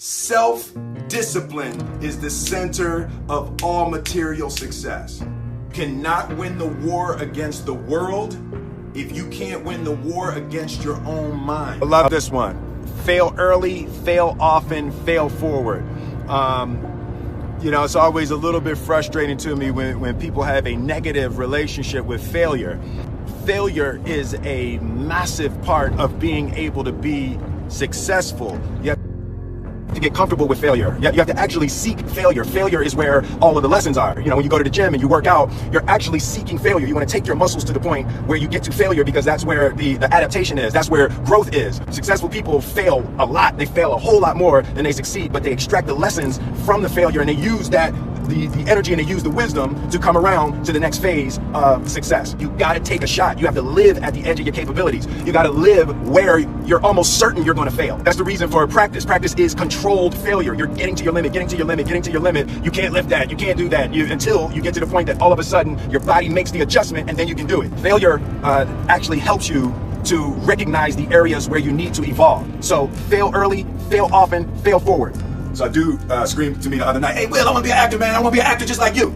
Self-discipline is the center of all material success. Cannot win the war against the world if you can't win the war against your own mind. I love this one. Fail early, fail often, fail forward. It's always a little bit frustrating to me when people have a negative relationship with failure. Failure is a massive part of being able to be successful. You have to get comfortable with failure. You have to actually seek failure. Failure is where all of the lessons are. When you go to the gym and you work out, you're actually seeking failure. You want to take your muscles to the point where you get to failure, because that's where the adaptation is. That's where growth is. Successful people fail a lot. They fail a whole lot more than they succeed, but they extract the lessons from the failure and they use that the energy and they use the wisdom to come around to the next phase of success. You got to take a shot. You have to live at the edge of your capabilities. You got to live where you're almost certain you're going to fail. That's the reason for practice. Practice is controlled failure. You're getting to your limit, getting to your limit, getting to your limit. You can't lift that. You can't do that until you get to the point that all of a sudden your body makes the adjustment and then you can do it. Failure actually helps you to recognize the areas where you need to evolve. So fail early, fail often, fail forward. So a dude screamed to me the other night, "Hey Will, I want to be an actor, man. I want to be an actor just like you."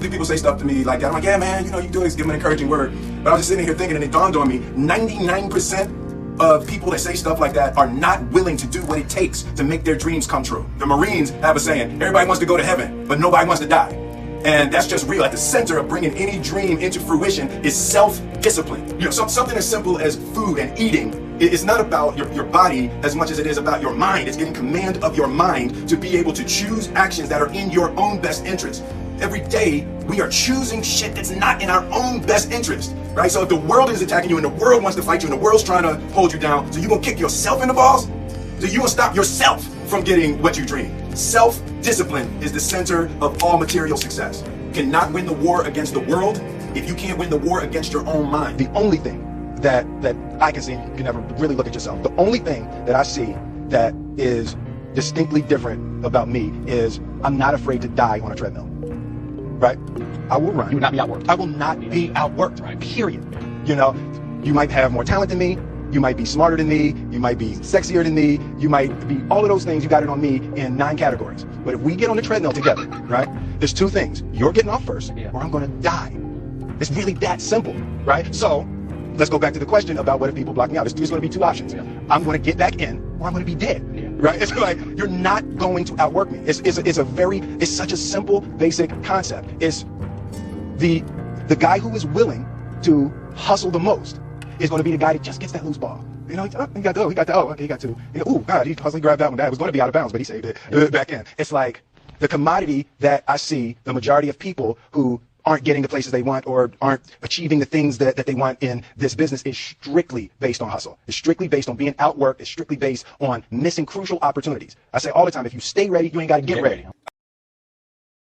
People say stuff to me like that. I'm like, "Yeah, man, you do this, give them an encouraging word." But I was just sitting here thinking, and it dawned on me, 99% of people that say stuff like that are not willing to do what it takes to make their dreams come true. The Marines have a saying, everybody wants to go to heaven, but nobody wants to die. And that's just real. At the center of bringing any dream into fruition is self-discipline. Something as simple as food and eating. It's not about your body as much as it is about your mind. It's getting command of your mind to be able to choose actions that are in your own best interest. Every day, we are choosing shit that's not in our own best interest, right? So if the world is attacking you and the world wants to fight you and the world's trying to hold you down, so you gonna kick yourself in the balls? So you gonna stop yourself from getting what you dream? Self-discipline is the center of all material success. Cannot win the war against the world if you can't win the war against your own mind. The only thing that I can see, you can never really look at yourself, the only thing that I see that is distinctly different about me is I'm not afraid to die on a treadmill, right? I will run. You will not be outworked. I will not be outworked, right? Period. You might have more talent than me, you might be smarter than me, you might be sexier than me, you might be all of those things. You got it on me in 9 categories. But if we get on the treadmill together, right, there's 2 things. You're getting off first, or I'm gonna die. It's really that simple, right? So let's go back to the question about what if people block me out. There's going to be 2 options. I'm going to get back in, or I'm going to be dead. Right? It's like you're not going to outwork me. It's such a simple, basic concept. It's the guy who is willing to hustle the most is going to be the guy that just gets that loose ball. He got 2. Okay, he got 2. Ooh, God, he hustling grabbed that one. That was going to be out of bounds, but he saved it back in. It's like the commodity that I see the majority of people who aren't getting the places they want or aren't achieving the things that they want in this business is strictly based on hustle. It's strictly based on being outworked. It's strictly based on missing crucial opportunities. I say all the time, if you stay ready, you ain't got to get ready.